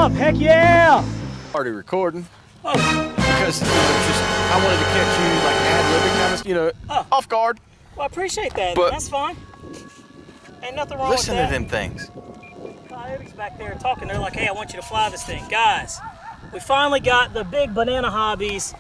up? Heck yeah! Already recording. Oh. Because I wanted to catch you like ad-libbing kind of, off guard. Well, I appreciate that. But that's fine. Ain't nothing wrong listen with that. to them things. Coyotes back there talking. They're like, hey, I want you to fly this thing. Guys, we finally got the big Banana Hobbies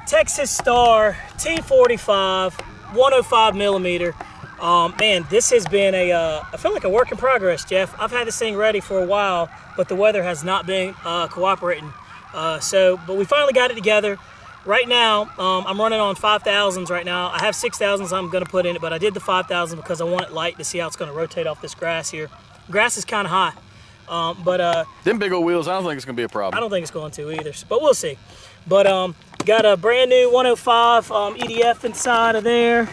Texas Star T-45 105 millimeter. Man, this has been I feel like a work in progress, Jeff. I've had this thing ready for a while, but the weather has not been cooperating. But we finally got it together. Right now, I'm running on 5,000s right now. I have 6,000s I'm gonna put in it, but I did the 5,000 because I want it light to see how it's gonna rotate off this grass here. Grass is kind of high, them big old wheels, I don't think it's gonna be a problem. I don't think it's going to either, but we'll see. But got a brand new 105 EDF inside of there.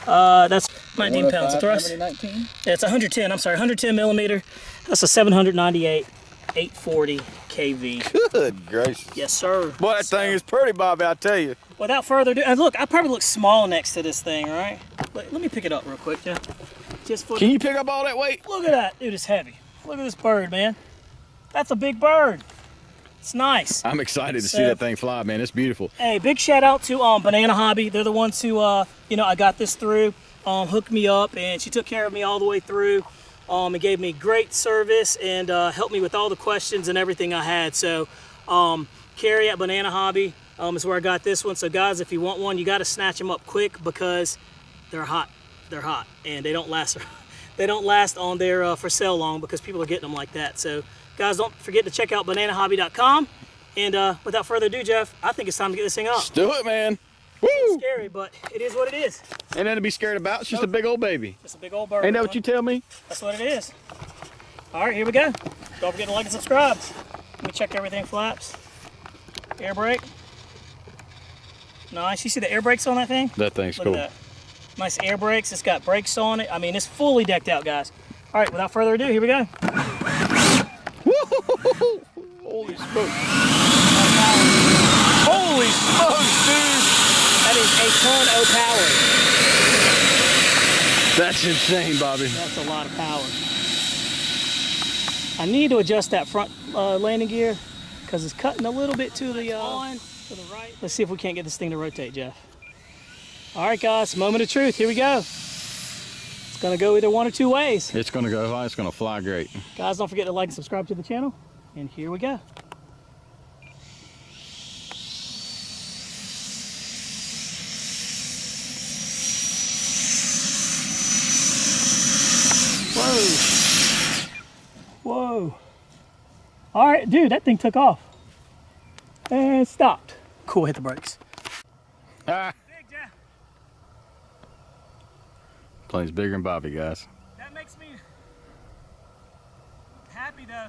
That's 19 pounds of thrust. 19? Yeah, it's 110. I'm sorry, 110 millimeter. That's a 798 840 kV. Good gracious. Yes, sir. Boy, that thing is pretty, Bobby, I tell you. Without further ado, and look, I probably look small next to this thing, right? Let me pick it up real quick, Jeff. Just for Can you pick up all that weight? Look at that, dude. It's heavy. Look at this bird, man. That's a big bird. It's nice. I'm excited to see that thing fly, man. It's beautiful. Hey, big shout out to Banana Hobby. They're the ones who, I got this through, hooked me up, and she took care of me all the way through. And gave me great service and helped me with all the questions and everything I had. So, Carrie at Banana Hobby is where I got this one. So, guys, if you want one, you got to snatch them up quick because they're hot. They're hot, and they don't last. They don't last on their for sale long because people are getting them like that. So, guys, don't forget to check out bananahobby.com. And without further ado, Jeff, I think it's time to get this thing up. Let's do it, man. Woo! It's scary, but it is what it is. Ain't nothing to be scared about. It's just a big old baby. Just a big old bird. Ain't that what you tell me? That's what it is. All right, here we go. Don't forget to like and subscribe. Let me check everything flaps. Air brake. Nice. You see the air brakes on that thing? That thing's Look cool. at that. Nice air brakes. It's got brakes on it. I mean, it's fully decked out, guys. All right, without further ado, here we go. Woo-hoo-hoo-hoo. Holy smokes. Holy smokes, dude. That is a ton of power. That's insane, Bobby. That's a lot of power. I need to adjust that front landing gear because it's cutting a little bit to the right. Let's see if we can't get this thing to rotate, Jeff. All right, guys, moment of truth. Here we go. It's going to go either one or two ways. It's going to go high. It's going to fly great. Guys, don't forget to like and subscribe to the channel. And here we go. Whoa. Whoa. All right, dude, that thing took off. And stopped. Cool, hit the brakes. Ah. Big Jeff. Plane's bigger than Bobby, guys. That makes me happy though.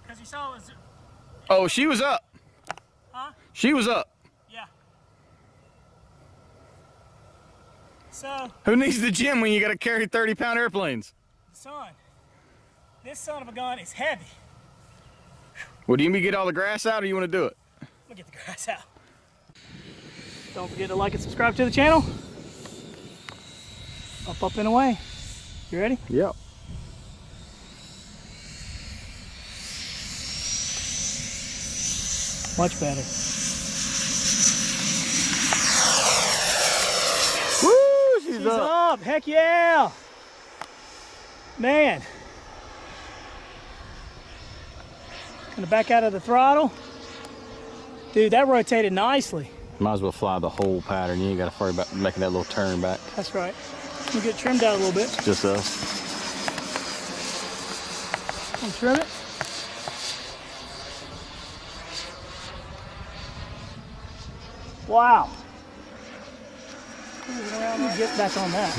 Because you saw it was... Oh, she was up. Huh? She was up. Yeah. So... Who needs the gym when you got to carry 30-pound airplanes? Son, this son of a gun is heavy. Well, do you mean get all the grass out or you want to do it? Let me get the grass out. Don't forget to like and subscribe to the channel. Up, up, and away. You ready? Yep. Much better. Woo! She's She's up. up. Heck yeah. Man. Gonna back out of the throttle. Dude, that rotated nicely. Might as well fly the whole pattern. You ain't got to worry about making that little turn back. That's right. We'll get trimmed out a little bit. Just us. I'll trim it. Wow. Let me get back on that.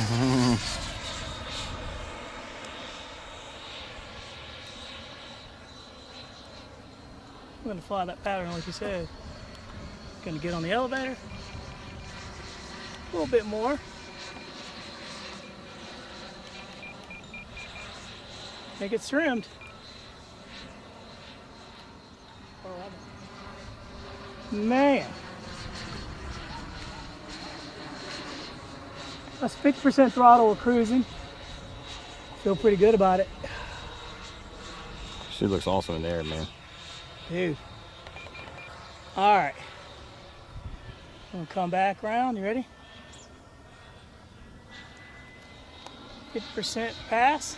I'm going to fly that pattern like you said. Going to get on the elevator. A little bit more. Think it's trimmed. Man. That's 50% throttle, we're cruising. Feel pretty good about it. She looks awesome in there, man. Dude. All right. I'm gonna come back around. You ready? 50% pass.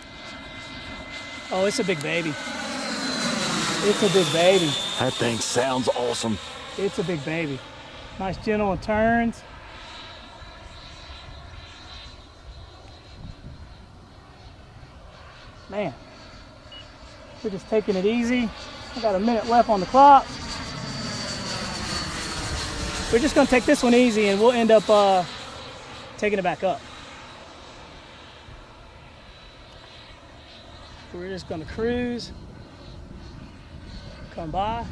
Oh, it's a big baby. It's a big baby. That thing sounds awesome. It's a big baby. Nice gentle turns. Man, we're just taking it easy. I got a minute left on the clock. We're just gonna take this one easy and we'll end up taking it back up. We're just gonna cruise, come by.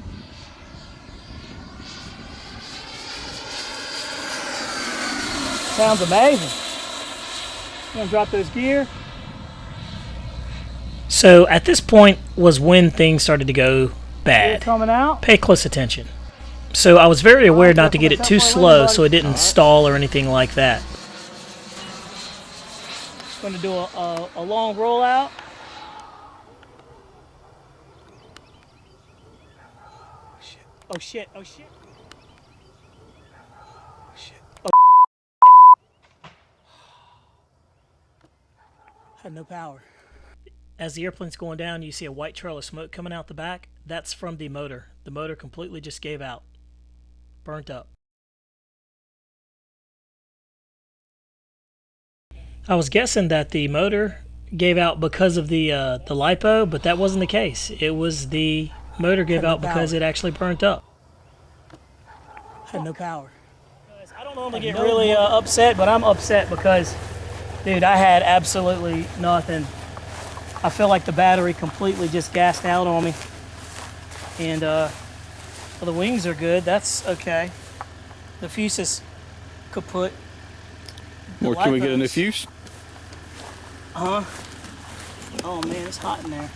Sounds amazing. I'm gonna drop those gear. So at this point was when things started to go bad. Coming out. Pay close attention. So I was very aware not to get it too slow so it didn't stall or anything like that. Going to do a long rollout. Oh shit, oh shit. Oh shit. Oh. Had no power. As the airplane's going down, you see a white trail of smoke coming out the back. That's from the motor. The motor completely just gave out. Burnt up. I was guessing that the motor gave out because of the LiPo, but that wasn't the case. It was the motor gave out because it actually burnt up. Had no power. I don't normally get really upset, but I'm upset because, dude, I had absolutely nothing. I feel like the battery completely just gassed out on me. And well, the wings are good. That's okay. The fuse is kaput. Or can we get a new fuse? Oh man, it's hot in there.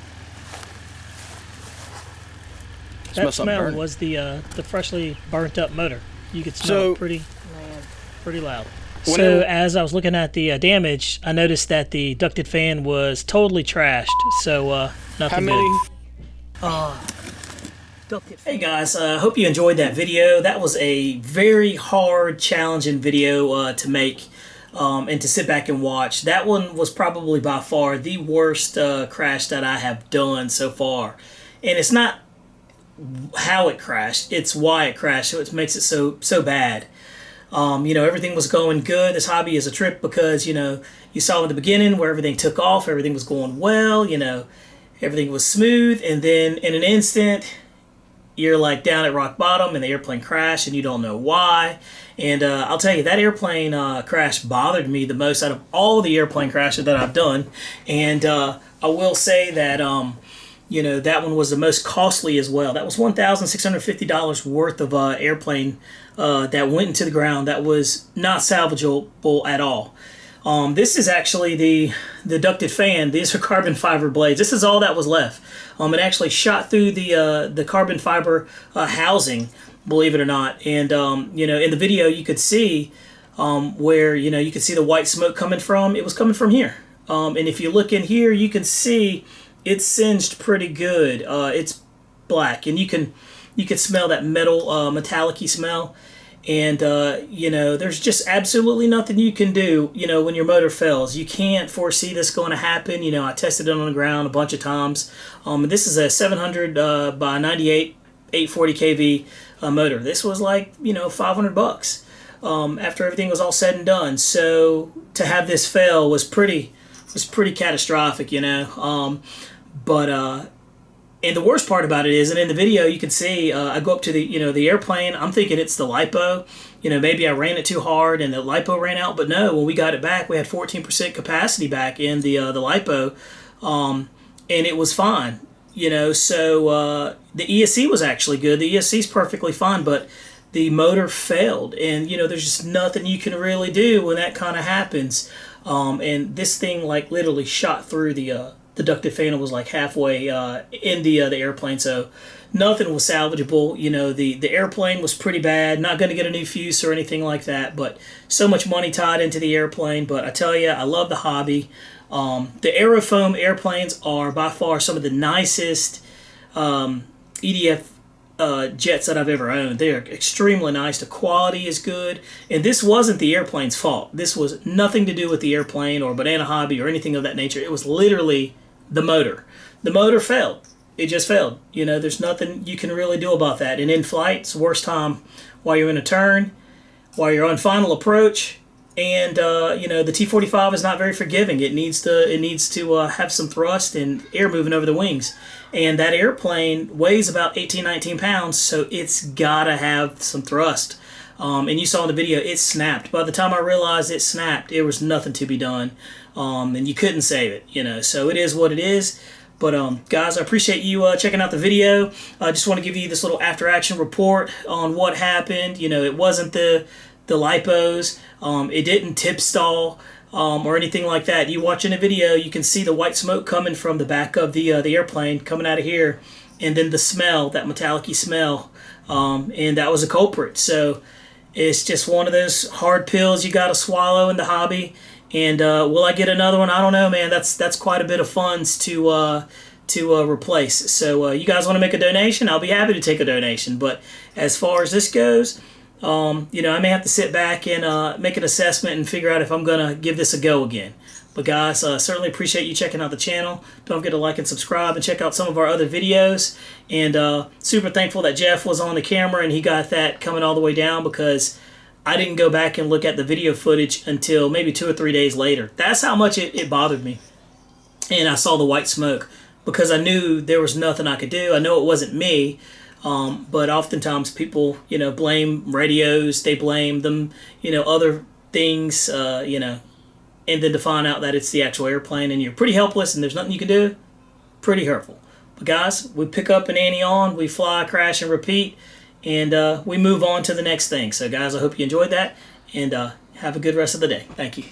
That smell was the freshly burnt up motor. You could smell it pretty loud. So as I was looking at the damage, I noticed that the ducted fan was totally trashed. So nothing good. Hey guys, hope you enjoyed that video. That was a very hard, challenging video to make and to sit back and watch. That one was probably by far the worst crash that I have done so far. And it's not how it crashed, it's why it crashed. So it makes it so bad. You know, everything was going good. This hobby is a trip because, you know, you saw in the beginning where everything took off, everything was going well, you know, everything was smooth, and then in an instant, you're like down at rock bottom and the airplane crashed and you don't know why. And I'll tell you, that airplane crash bothered me the most out of all the airplane crashes that I've done. And I will say that, you know, that one was the most costly as well. That was $1,650 worth of airplane that went into the ground that was not salvageable at all. This is actually the ducted fan. These are carbon fiber blades. This is all that was left. It actually shot through the carbon fiber housing, believe it or not. And you know, in the video you could see where, you know, you could see the white smoke coming from. It was coming from here. And if you look in here, you can see it's singed pretty good. It's black, and you can smell that metal metallic-y smell. And you know, there's just absolutely nothing you can do, you know, when your motor fails. You can't foresee this going to happen. You know, I tested it on the ground a bunch of times. And this is a 700 by 98 840 kV motor. This was like, you know, $500 after everything was all said and done. So to have this fail was pretty catastrophic, you know. And the worst part about it is, and in the video you can see, I go up to the airplane. I'm thinking it's the LiPo. You know, maybe I ran it too hard and the LiPo ran out. But no, when we got it back, we had 14% capacity back in the LiPo, and it was fine. You know, so the ESC was actually good. The ESC is perfectly fine, but the motor failed, and you know, there's just nothing you can really do when that kind of happens. And this thing like literally shot through the ducted fan was like halfway in the airplane, so nothing was salvageable. You know, the airplane was pretty bad. Not going to get a new fuse or anything like that, but so much money tied into the airplane. But I tell you, I love the hobby. The Aerofoam airplanes are by far some of the nicest EDF jets that I've ever owned. They are extremely nice. The quality is good. And this wasn't the airplane's fault. This was nothing to do with the airplane or Banana Hobby or anything of that nature. It was literally the motor. The motor failed. It just failed. You know, there's nothing you can really do about that. And in flight, it's the worst time while you're in a turn, while you're on final approach. And you know, the T-45 is not very forgiving. It needs to have some thrust and air moving over the wings. And that airplane weighs about 18, 19 pounds, so it's gotta have some thrust. And you saw in the video, it snapped. By the time I realized it snapped, there was nothing to be done, and you couldn't save it. You know, so it is what it is. But guys, I appreciate you checking out the video. I just want to give you this little after-action report on what happened. You know, it wasn't the lipos. It didn't tip stall or anything like that. You watching the video, you can see the white smoke coming from the back of the airplane coming out of here, and then the smell, that metallic-y smell, and that was a culprit. So it's just one of those hard pills you got to swallow in the hobby. And will I get another one? I don't know, man. That's quite a bit of funds to replace. So you guys want to make a donation? I'll be happy to take a donation. But as far as this goes, you know, I may have to sit back and make an assessment and figure out if I'm going to give this a go again. But guys, certainly appreciate you checking out the channel. Don't forget to like and subscribe and check out some of our other videos. And super thankful that Jeff was on the camera and he got that coming all the way down, because I didn't go back and look at the video footage until maybe 2 or 3 days later. That's how much it bothered me. And I saw the white smoke because I knew there was nothing I could do. I know it wasn't me. But oftentimes people, you know, blame radios, they blame them, you know, other things, you know, and then to find out that it's the actual airplane and you're pretty helpless and there's nothing you can do, pretty hurtful. But guys, we pick up an ante on, we fly, crash, and repeat, and we move on to the next thing. So guys, I hope you enjoyed that, and have a good rest of the day. Thank you.